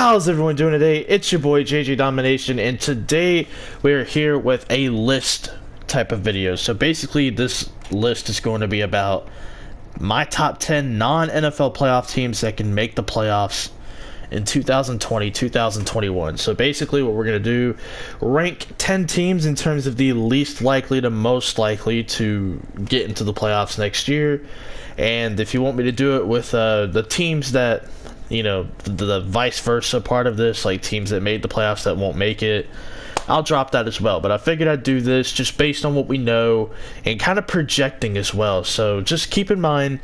How's everyone doing today? It's your boy JJ Domination, and today we're here with a list type of video. So basically this list is going to be about my top 10 non-NFL playoff teams that can make the playoffs in 2020, 2021. So basically what we're going to do, rank 10 teams in terms of the least likely to most likely to get into the playoffs next year. And if you want me to do it with the teams that, you know, the vice versa part of this, like teams that made the playoffs that won't make it, I'll drop that as well. But I figured I'd do this just based on what we know and kind of projecting as well. So just keep in mind,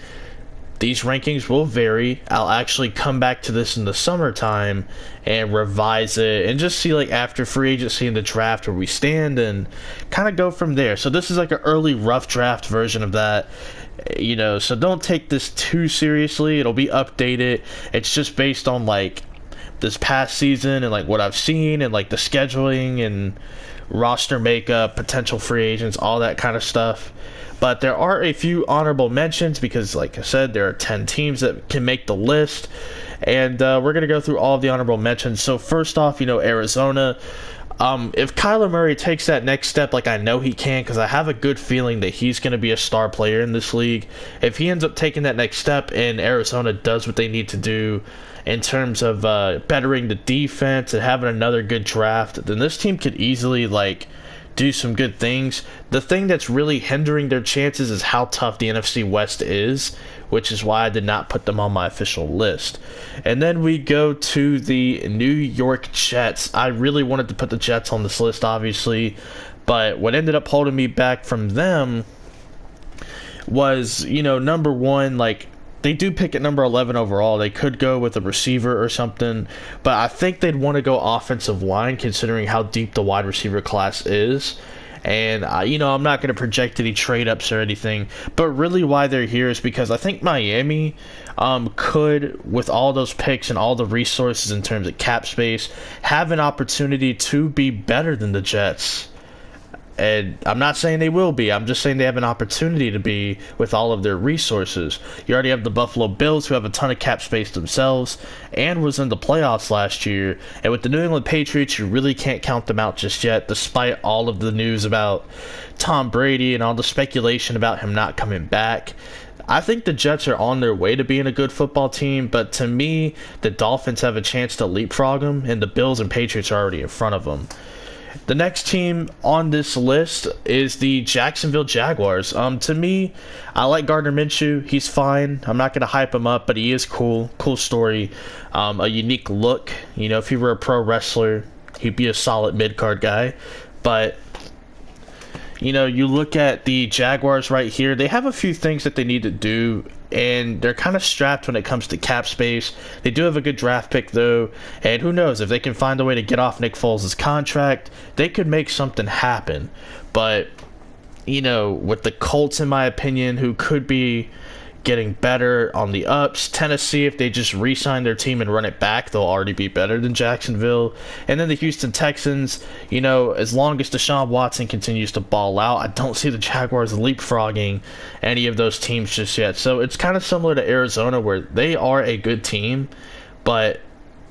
these rankings will vary. I'll actually come back to this in the summertime and revise it and just see, like, after free agency and the draft where we stand and kind of go from there. So this is like an early rough draft version of that, you know, so don't take this too seriously. It'll be updated. It's just based on, like, this past season and, like, what I've seen and, like, the scheduling and roster makeup, potential free agents, all that kind of stuff. But there are a few honorable mentions because, like I said, there are 10 teams that can make the list. And we're going to go through all of the honorable mentions. So first off, you know, Arizona. If Kyler Murray takes that next step, like I know he can, because I have a good feeling that he's going to be a star player in this league. If he ends up taking that next step and Arizona does what they need to do in terms of bettering the defense and having another good draft, then this team could easily, like, do some good things. The thing that's really hindering their chances is how tough the NFC West is, which is why I did not put them on my official list. And then we go to the New York Jets. I really wanted to put the Jets on this list, obviously, but what ended up holding me back from them was, you know, number one, like, they do pick at number 11 overall. They could go with a receiver or something, but I think they'd want to go offensive line considering how deep the wide receiver class is. And, you know, I'm not going to project any trade-ups or anything, but really why they're here is because I think Miami could, with all those picks and all the resources in terms of cap space, have an opportunity to be better than the Jets. And I'm not saying they will be. I'm just saying they have an opportunity to be with all of their resources. You already have the Buffalo Bills, who have a ton of cap space themselves and was in the playoffs last year. And with the New England Patriots, you really can't count them out just yet, despite all of the news about Tom Brady and all the speculation about him not coming back. I think the Jets are on their way to being a good football team, but to me, the Dolphins have a chance to leapfrog them, and the Bills and Patriots are already in front of them. The next team on this list is the Jacksonville Jaguars. To me, I like Gardner Minshew. He's fine. I'm not going to hype him up, but he is cool. Cool story. A unique look. You know, if he were a pro wrestler, he'd be a solid mid-card guy. But, you know, you look at the Jaguars right here. They have a few things that they need to do, and they're kind of strapped when it comes to cap space. They do have a good draft pick, though, and who knows, if they can find a way to get off Nick Foles' contract, they could make something happen. But, you know, with the Colts, in my opinion, who could be getting better on the ups, Tennessee, if they just re-sign their team and run it back, they'll already be better than Jacksonville. And then the Houston Texans, you know, as long as Deshaun Watson continues to ball out, I don't see the Jaguars leapfrogging any of those teams just yet. So it's kind of similar to Arizona, where they are a good team, but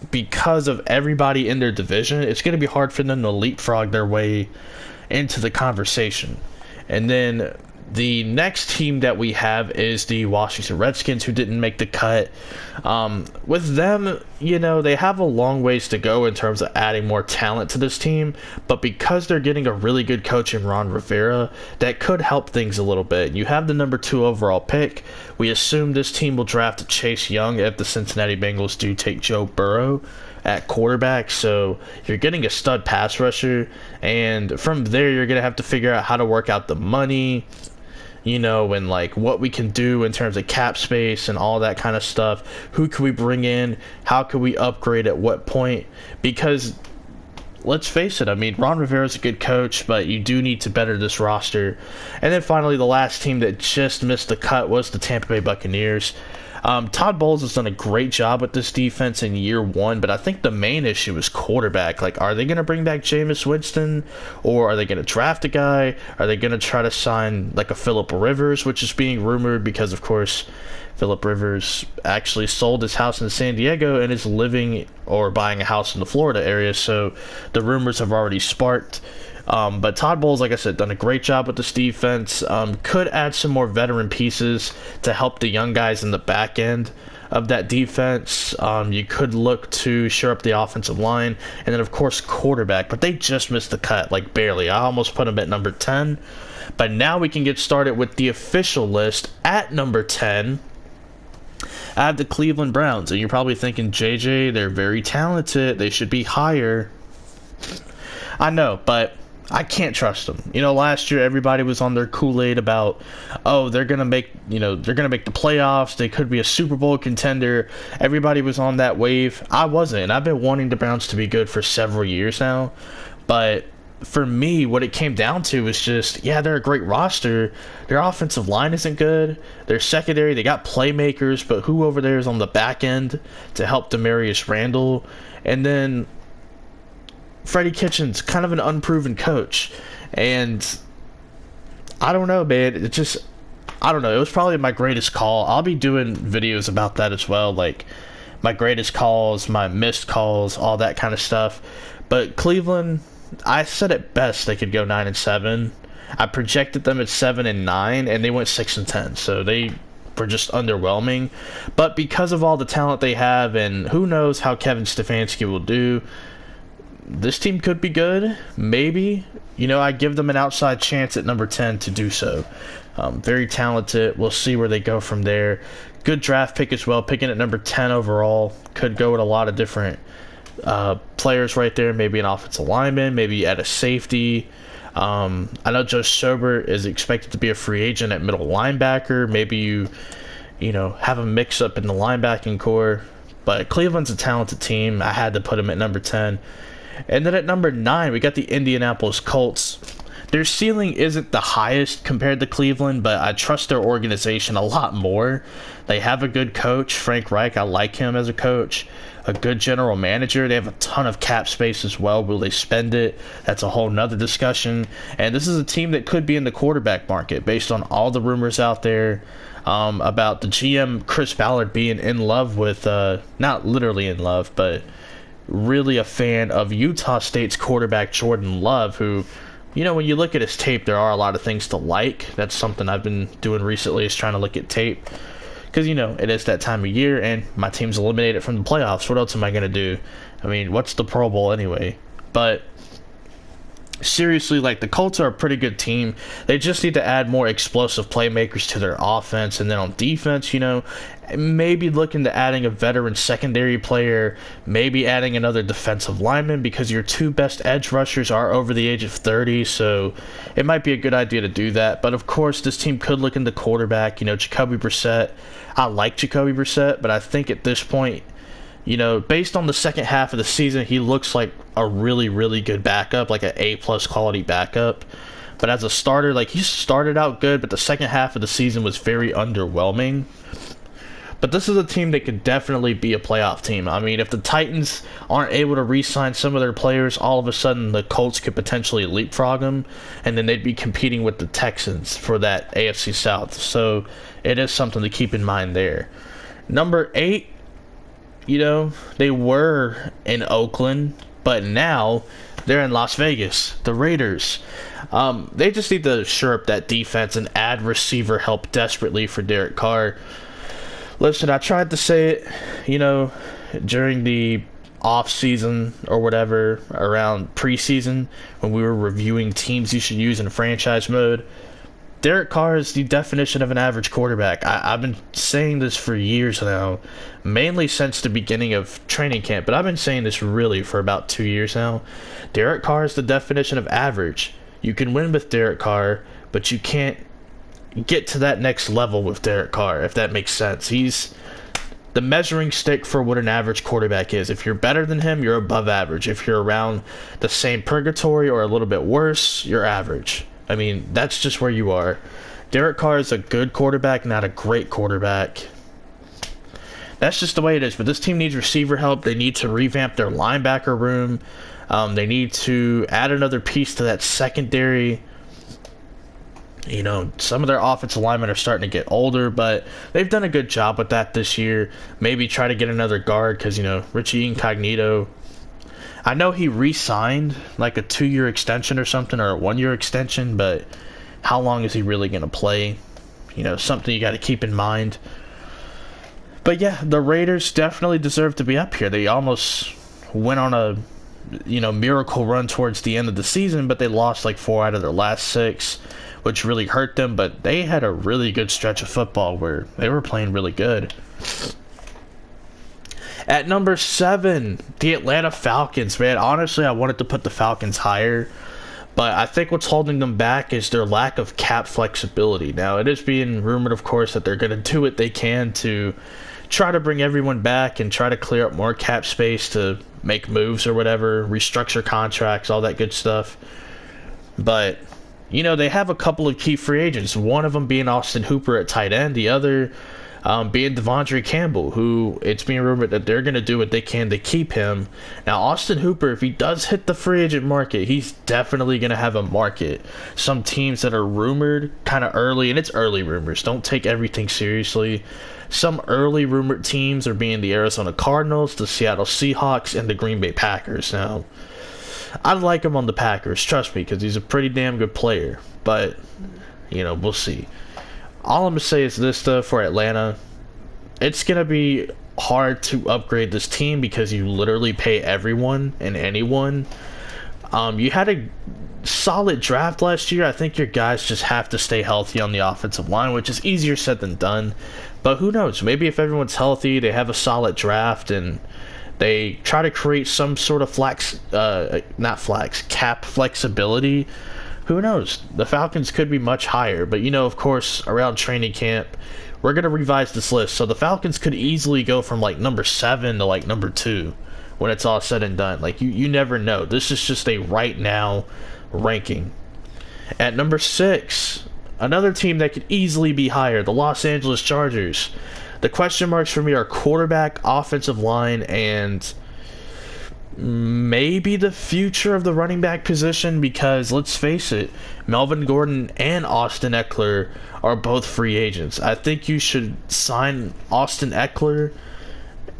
because of everybody in their division, it's going to be hard for them to leapfrog their way into the conversation. And then the next team that we have is the Washington Redskins, who didn't make the cut. With them, you know, they have a long ways to go in terms of adding more talent to this team, but because they're getting a really good coach in Ron Rivera, that could help things a little bit. You have the number 2 overall pick. We assume this team will draft Chase Young if the Cincinnati Bengals do take Joe Burrow at quarterback. So you're getting a stud pass rusher, and from there you're going to have to figure out how to work out the money, you know, and like what we can do in terms of cap space and all that kind of stuff. Who can we bring in? How can we upgrade at what point? Because let's face it, I mean, Ron Rivera's a good coach, but you do need to better this roster. And then finally, the last team that just missed the cut was the Tampa Bay Buccaneers. Todd Bowles has done a great job with this defense in year one, but I think the main issue is quarterback. Like, are they going to bring back Jameis Winston, or are they going to draft a guy? Are they going to try to sign like a Phillip Rivers, which is being rumored because, of course, Phillip Rivers actually sold his house in San Diego and is living or buying a house in the Florida area, so the rumors have already sparked. But Todd Bowles, like I said, done a great job with this defense. Could add some more veteran pieces to help the young guys in the back end of that defense. You could look to shore up the offensive line, and then of course quarterback, but they just missed the cut, like barely. I almost put them at number 10, but now we can get started with the official list. At number 10, I have the Cleveland Browns, and you're probably thinking, JJ, they're very talented, they should be higher. I know, but I can't trust them. You know, last year everybody was on their Kool-Aid about, oh, they're gonna make the playoffs. They could be a Super Bowl contender. Everybody was on that wave. I wasn't, and I've been wanting the Browns to be good for several years now. But for me, what it came down to is just, yeah, they're a great roster. Their offensive line isn't good. Their secondary, they got playmakers, but who over there is on the back end to help Demarius Randall? And then Freddie Kitchens, kind of an unproven coach, and I don't know, man. I don't know. It was probably my greatest call. I'll be doing videos about that as well, like my greatest calls, my missed calls, all that kind of stuff. But Cleveland, I said it best, they could go 9-7. I projected them at 7-9, and they went 6-10. So they were just underwhelming. But because of all the talent they have, and who knows how Kevin Stefanski will do, this team could be good, maybe. You know, I give them an outside chance at number 10 to do so. Very talented. We'll see where they go from there. Good draft pick as well, picking at number 10 overall. Could go with a lot of different players right there. Maybe an offensive lineman, maybe at a safety. I know Joe Schobert is expected to be a free agent at middle linebacker. Maybe you know, have a mix-up in the linebacking core. But Cleveland's a talented team. I had to put them at number 10. And then at number 9, we got the Indianapolis Colts. Their ceiling isn't the highest compared to Cleveland, but I trust their organization a lot more. They have a good coach, Frank Reich. I like him as a coach. A good general manager. They have a ton of cap space as well. Will they spend it? That's a whole nother discussion. And this is a team that could be in the quarterback market based on all the rumors out there about the GM Chris Ballard being in love with, not literally in love, but really a fan of Utah State's quarterback Jordan Love, who, you know, when you look at his tape, there are a lot of things to like. That's something I've been doing recently, is trying to look at tape, because, you know, it is that time of year and my team's eliminated from the playoffs. What else am I going to do? I mean, what's the Pro Bowl anyway? But seriously, like, the Colts are a pretty good team. They just need to add more explosive playmakers to their offense. And then on defense, you know, maybe looking to adding a veteran secondary player, maybe adding another defensive lineman, because your two best edge rushers are over the age of 30, so it might be a good idea to do that. But of course, this team could look into quarterback. You know, Jacoby Brissett. I like Jacoby Brissett, but I think at this point, you know, based on the second half of the season, he looks like a really, really good backup, like an A-plus quality backup. But as a starter, like, he started out good, but the second half of the season was very underwhelming. But this is a team that could definitely be a playoff team. I mean, if the Titans aren't able to re-sign some of their players, all of a sudden the Colts could potentially leapfrog them, and then they'd be competing with the Texans for that AFC South. So it is something to keep in mind there. Number 8, you know, they were in Oakland, but now they're in Las Vegas, the Raiders. They just need to shore up that defense and add receiver help desperately for Derek Carr. Listen, I tried to say it, you know, during the off-season or whatever, around preseason, when we were reviewing teams you should use in franchise mode. Derek Carr is the definition of an average quarterback. I've been saying this for years now, mainly since the beginning of training camp, but I've been saying this really for about 2 years now. Derek Carr is the definition of average. You can win with Derek Carr, but you can't get to that next level with Derek Carr, if that makes sense. He's the measuring stick for what an average quarterback is. If you're better than him, you're above average. If you're around the same purgatory or a little bit worse, you're average. I mean, that's just where you are. Derek Carr is a good quarterback, not a great quarterback. that's just the way it is. But this team needs receiver help. They need to revamp their linebacker room. They need to add another piece to that secondary. You know, some of their offensive linemen are starting to get older, but they've done a good job with that this year. Maybe try to get another guard because, you know, Richie Incognito, I know he re-signed like a 2-year extension or something, or a 1-year extension, but how long is he really going to play? You know, something you got to keep in mind. But yeah, the Raiders definitely deserve to be up here. They almost went on a, you know, miracle run towards the end of the season, but they lost like 4 out of their last 6, which really hurt them. But they had a really good stretch of football where they were playing really good. At number 7, the Atlanta Falcons. Man, honestly, I wanted to put the Falcons higher, but I think what's holding them back is their lack of cap flexibility. Now, it is being rumored, of course, that they're going to do what they can to try to bring everyone back and try to clear up more cap space to make moves or whatever, restructure contracts, all that good stuff. But, you know, they have a couple of key free agents, one of them being Austin Hooper at tight end, the other being Devondre Campbell, who it's being rumored that they're going to do what they can to keep him. Now, Austin Hooper, if he does hit the free agent market, he's definitely going to have a market. Some teams that are rumored kind of early, and it's early rumors, don't take everything seriously. Some early rumored teams are being the Arizona Cardinals, the Seattle Seahawks, and the Green Bay Packers. Now, I like him on the Packers, trust me, because he's a pretty damn good player. But, you know, we'll see. All I'm going to say is this, though, for Atlanta. It's going to be hard to upgrade this team because you literally pay everyone and anyone. You had a solid draft last year. I think your guys just have to stay healthy on the offensive line, which is easier said than done. But who knows? Maybe if everyone's healthy, they have a solid draft, and they try to create some sort of cap flexibility. Who knows? The Falcons could be much higher, but you know, of course, around training camp, we're going to revise this list. So the Falcons could easily go from like number 7 to like number 2 when it's all said and done. Like, you never know. This is just a right now ranking. At number 6, another team that could easily be higher, the Los Angeles Chargers. The question marks for me are quarterback, offensive line, and maybe the future of the running back position, because let's face it, Melvin Gordon and Austin Eckler are both free agents. I think you should sign Austin Eckler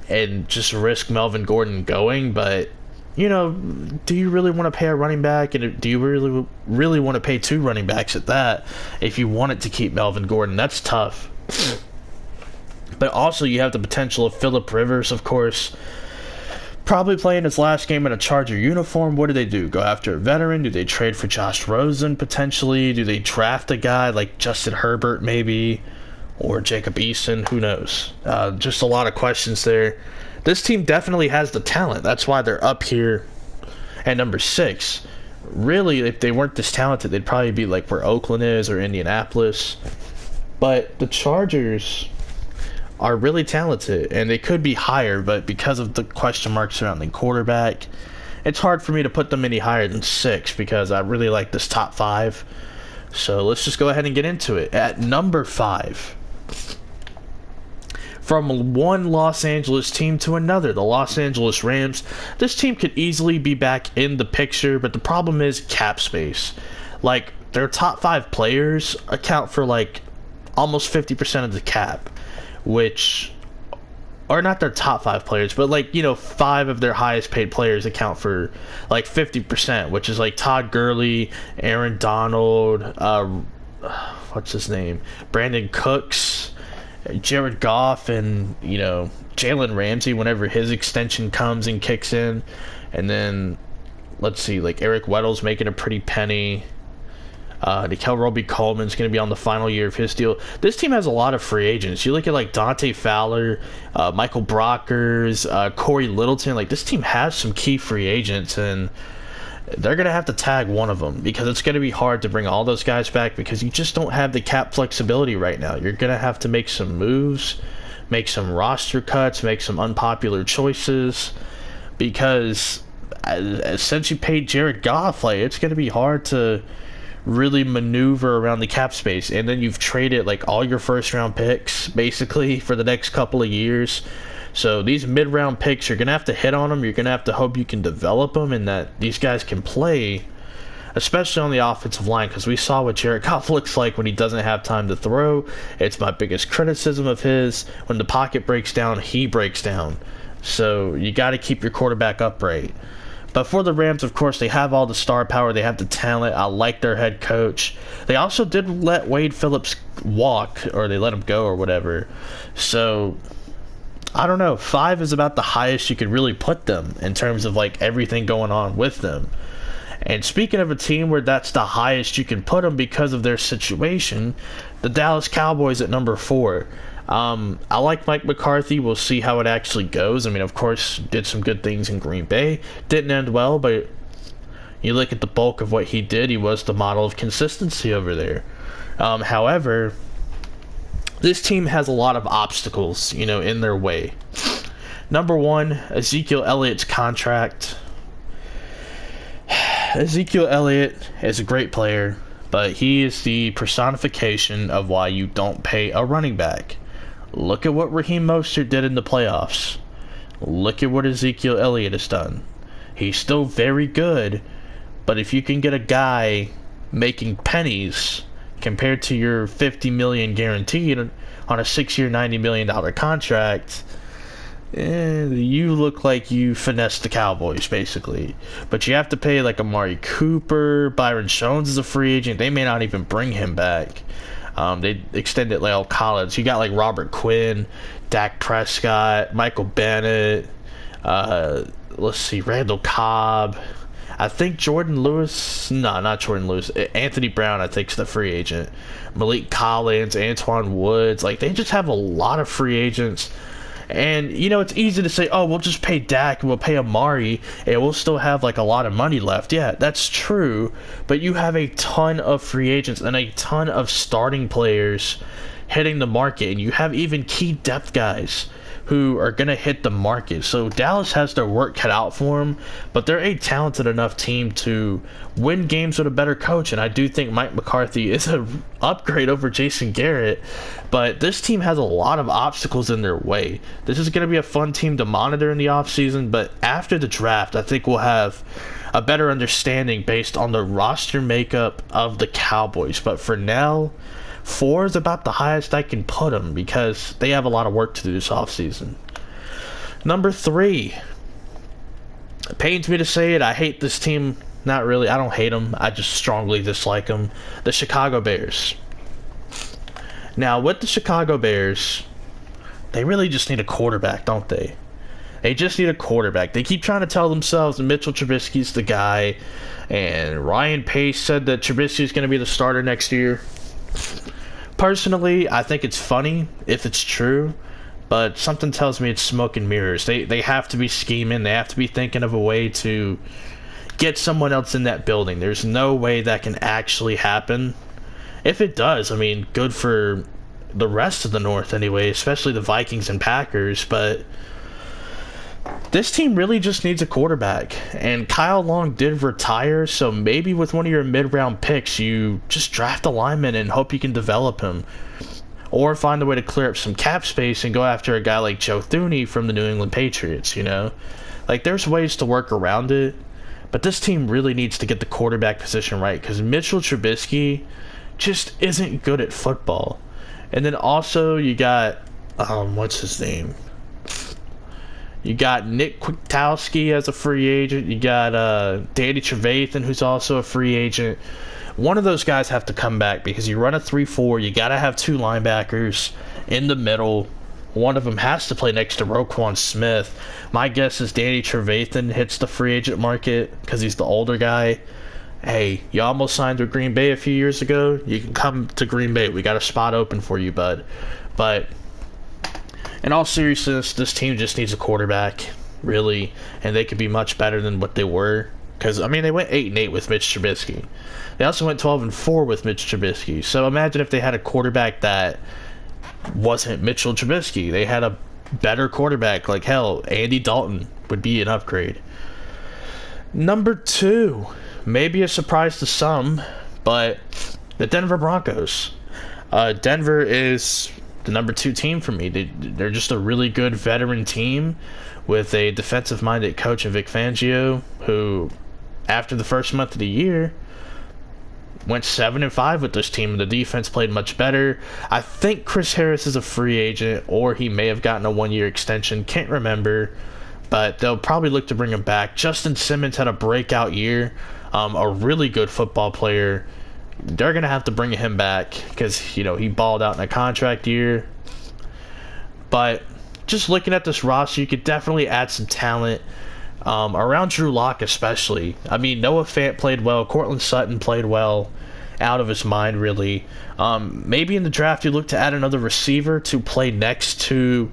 and just risk Melvin Gordon going, but you know, do you really want to pay a running back, and do you really want to pay 2 running backs at that if you wanted to keep Melvin Gordon? That's tough. But also you have the potential of Phillip Rivers, of course, probably playing his last game in a Charger uniform. What do? Go after a veteran? Do they trade for Josh Rosen potentially? Do they draft a guy like Justin Herbert maybe? Or Jacob Eason? Who knows? Just a lot of questions there. This team definitely has the talent. That's why they're up here at number 6. Really, if they weren't this talented, they'd probably be like where Oakland is or Indianapolis. But the Chargers are really talented, and they could be higher, but because of the question marks surrounding quarterback, it's hard for me to put them any higher than 6 because I really like this top 5. So let's just go ahead and get into it. At number 5, from one Los Angeles team to another, the Los Angeles Rams. This team could easily be back in the picture, but the problem is cap space. Like, their top 5 players account for like almost 50% of the cap, which are not their top 5 players, but like, you know, 5 of their highest paid players account for like 50%, which is like Todd Gurley, Aaron Donald, what's his name, Brandon Cooks, Jared Goff, and, you know, Jalen Ramsey whenever his extension comes and kicks in. And then let's see, like Eric Weddle's making a pretty penny. Nickel Roby-Coleman's going to be on the final year of his deal. This team has a lot of free agents. You look at like Dante Fowler, Michael Brockers, Corey Littleton. Like, this team has some key free agents, and they're going to have to tag one of them because it's going to be hard to bring all those guys back because you just don't have the cap flexibility right now. You're going to have to make some moves, make some roster cuts, make some unpopular choices, because since you paid Jared Goff, like, it's going to be hard to really maneuver around the cap space, and then you've traded like all your first round picks basically for the next couple of years. So these mid-round picks, you're gonna have to hit on them. You're gonna have to hope you can develop them and that these guys can play, especially on the offensive line, because we saw what Jared Goff looks like when he doesn't have time to throw. It's my biggest criticism of his. When the pocket breaks down, he breaks down. So you got to keep your quarterback upright. But for the Rams, of course, they have all the star power. They have the talent. I like their head coach. They also did let Wade Phillips walk, or they let him go or whatever. So I don't know. 5 is about the highest you could really put them in terms of like everything going on with them. And speaking of a team where that's the highest you can put them because of their situation, the Dallas Cowboys at number 4. I like Mike McCarthy. We'll see how it actually goes. I mean, of course, did some good things in Green Bay. Didn't end well, but you look at the bulk of what he did, he was the model of consistency over there. However, this team has a lot of obstacles, in their way. Number 1, Ezekiel Elliott's contract. Ezekiel Elliott is a great player, but he is the personification of why you don't pay a running back. Look at what Raheem Mostert did in the playoffs. Look at what Ezekiel Elliott has done. He's still very good, but if you can get a guy making pennies compared to your $50 million guaranteed on a 6-year, $90 million contract, you look like you finessed the Cowboys, basically. But you have to pay like Amari Cooper. Byron Jones is a free agent. They may not even bring him back. They extended La'el Collins. You got like Robert Quinn, Dak Prescott, Michael Bennett, let's see, Randall Cobb. I think Jordan Lewis. No, not Jordan Lewis. Anthony Brown, I think, is the free agent. Malik Collins, Antoine Woods. Like, they just have a lot of free agents. And, it's easy to say, oh, we'll just pay Dak and we'll pay Amari and we'll still have, like, a lot of money left. Yeah, that's true. But you have a ton of free agents and a ton of starting players hitting the market. And you have even key depth guys who are going to hit the market. So Dallas has their work cut out for them, but they're a talented enough team to win games with a better coach. And I do think Mike McCarthy is an upgrade over Jason Garrett, but this team has a lot of obstacles in their way. This is going to be a fun team to monitor in the offseason, but after the draft, I think we'll have a better understanding based on the roster makeup of the Cowboys. But for now, 4 is about the highest I can put them because they have a lot of work to do this offseason. Number 3. It pains me to say it. I hate this team. Not really. I don't hate them. I just strongly dislike them. The Chicago Bears. Now, with the Chicago Bears, they really just need a quarterback, don't they? They just need a quarterback. They keep trying to tell themselves that Mitchell Trubisky's the guy, and Ryan Pace said that Trubisky's going to be the starter next year. Personally, I think it's funny if it's true, but something tells me it's smoke and mirrors. They have to be scheming. They have to be thinking of a way to get someone else in that building. There's no way that can actually happen. If it does, I mean, good for the rest of the North anyway, especially the Vikings and Packers, but this team really just needs a quarterback, and Kyle Long did retire, so maybe with one of your mid-round picks, you just draft a lineman and hope you can develop him. Or find a way to clear up some cap space and go after a guy like Joe Thuney from the New England Patriots, Like, there's ways to work around it, but this team really needs to get the quarterback position right, because Mitchell Trubisky just isn't good at football. And then also, you got, what's his name? You got Nick Kwiatkowski as a free agent. You got Danny Trevathan, who's also a free agent. One of those guys have to come back because you run a 3-4. You got to have 2 linebackers in the middle. One of them has to play next to Roquan Smith. My guess is Danny Trevathan hits the free agent market because he's the older guy. Hey, you almost signed with Green Bay a few years ago. You can come to Green Bay. We got a spot open for you, bud. But in all seriousness, this team just needs a quarterback, really, and they could be much better than what they were. Because, I mean, they went 8-8 with Mitch Trubisky. They also went 12-4 with Mitch Trubisky. So imagine if they had a quarterback that wasn't Mitchell Trubisky. They had a better quarterback. Like, hell, Andy Dalton would be an upgrade. Number 2, maybe a surprise to some, But the Denver Broncos. Denver is the number 2 team for me. They're just a really good veteran team with a defensive-minded coach in Vic Fangio, who, after the first month of the year, went 7-5 with this team. The defense played much better. I think Chris Harris is a free agent, or he may have gotten a 1-year extension. Can't remember, but they'll probably look to bring him back. Justin Simmons had a breakout year, a really good football player. They're going to have to bring him back because, you know, he balled out in a contract year. But just looking at this roster, you could definitely add some talent around Drew Lock especially. I mean, Noah Fant played well. Cortland Sutton played well, out of his mind, really. Maybe in the draft you look to add another receiver to play next to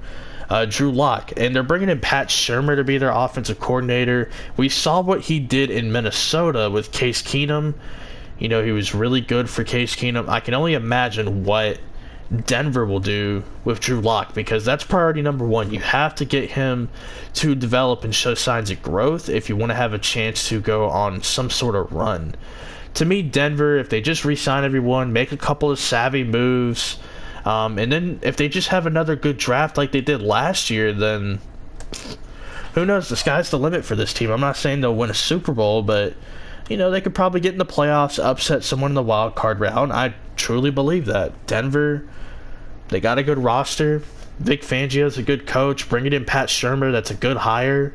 Drew Lock. And they're bringing in Pat Shurmur to be their offensive coordinator. We saw what he did in Minnesota with Case Keenum. You know, he was really good for Case Keenum. I can only imagine what Denver will do with Drew Lock, because that's priority number 1. You have to get him to develop and show signs of growth if you want to have a chance to go on some sort of run. To me, Denver, if they just re-sign everyone, make a couple of savvy moves, and then if they just have another good draft like they did last year, then who knows? The sky's the limit for this team. I'm not saying they'll win a Super Bowl, but you know, they could probably get in the playoffs, upset someone in the wild card round. I truly believe that. Denver, they got a good roster. Vic Fangio's a good coach. Bringing in Pat Shurmur, that's a good hire.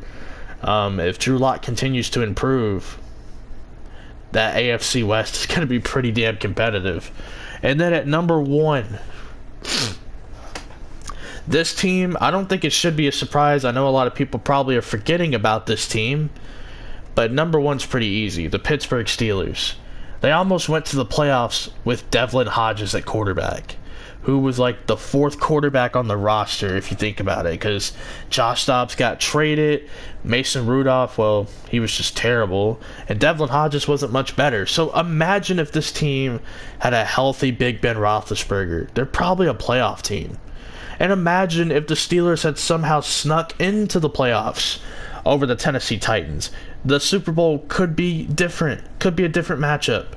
If Drew Lock continues to improve, that AFC West is going to be pretty damn competitive. And then at number 1, this team, I don't think it should be a surprise. I know a lot of people probably are forgetting about this team, but number 1's pretty easy. The Pittsburgh Steelers. They almost went to the playoffs with Devlin Hodges at quarterback, who was like the 4th quarterback on the roster, if you think about it, because Josh Dobbs got traded. Mason Rudolph, well, he was just terrible, and Devlin Hodges wasn't much better. So imagine if this team had a healthy Big Ben Roethlisberger. They're probably a playoff team. And imagine if the Steelers had somehow snuck into the playoffs over the Tennessee Titans. The Super Bowl could be different. Could be a different matchup.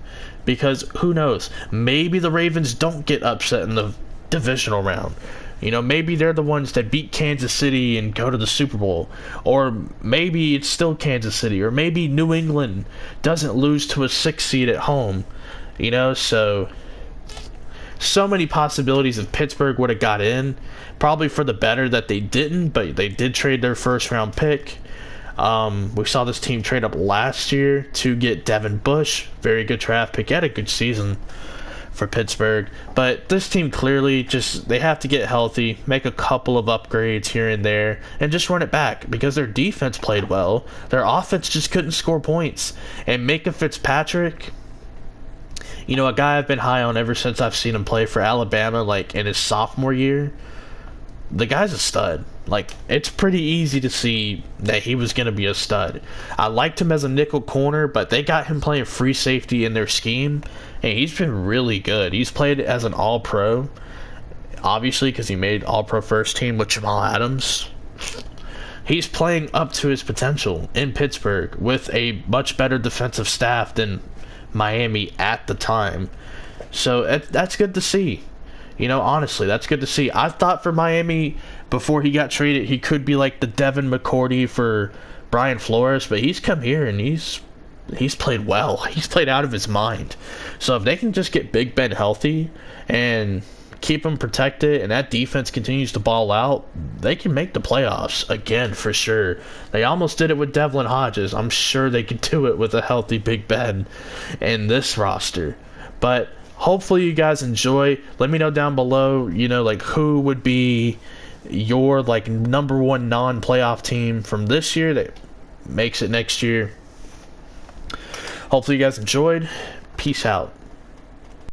Because who knows? Maybe the Ravens don't get upset in the divisional round. You know, maybe they're the ones that beat Kansas City and go to the Super Bowl. Or maybe it's still Kansas City. Or maybe New England doesn't lose to a 6 seed at home. You know, so many possibilities if Pittsburgh would have got in. Probably for the better that they didn't, but they did trade their first round pick. We saw this team trade up last year to get Devin Bush. Very good draft pick. He had a good season for Pittsburgh. But this team clearly just, they have to get healthy, make a couple of upgrades here and there, and just run it back, because their defense played well. Their offense just couldn't score points. And Micah Fitzpatrick, you know, a guy I've been high on ever since I've seen him play for Alabama, like in his sophomore year. The guy's a stud. Like, it's pretty easy to see that he was going to be a stud. I liked him as a nickel corner, but they got him playing free safety in their scheme, and he's been really good. He's played as an all-pro, obviously, because he made all-pro first team with Jamal Adams. He's playing up to his potential in Pittsburgh with a much better defensive staff than Miami at the time. So that's good to see. You know, honestly, that's good to see. I thought for Miami, before he got traded, he could be like the Devin McCourty for Brian Flores, but he's come here and he's played well. He's played out of his mind. So if they can just get Big Ben healthy and keep him protected, and that defense continues to ball out, they can make the playoffs again for sure. They almost did it with Devlin Hodges. I'm sure they could do it with a healthy Big Ben in this roster. But hopefully you guys enjoy. Let me know down below, you know, like who would be your like number 1 non-playoff team from this year that makes it next year. Hopefully you guys enjoyed. Peace out.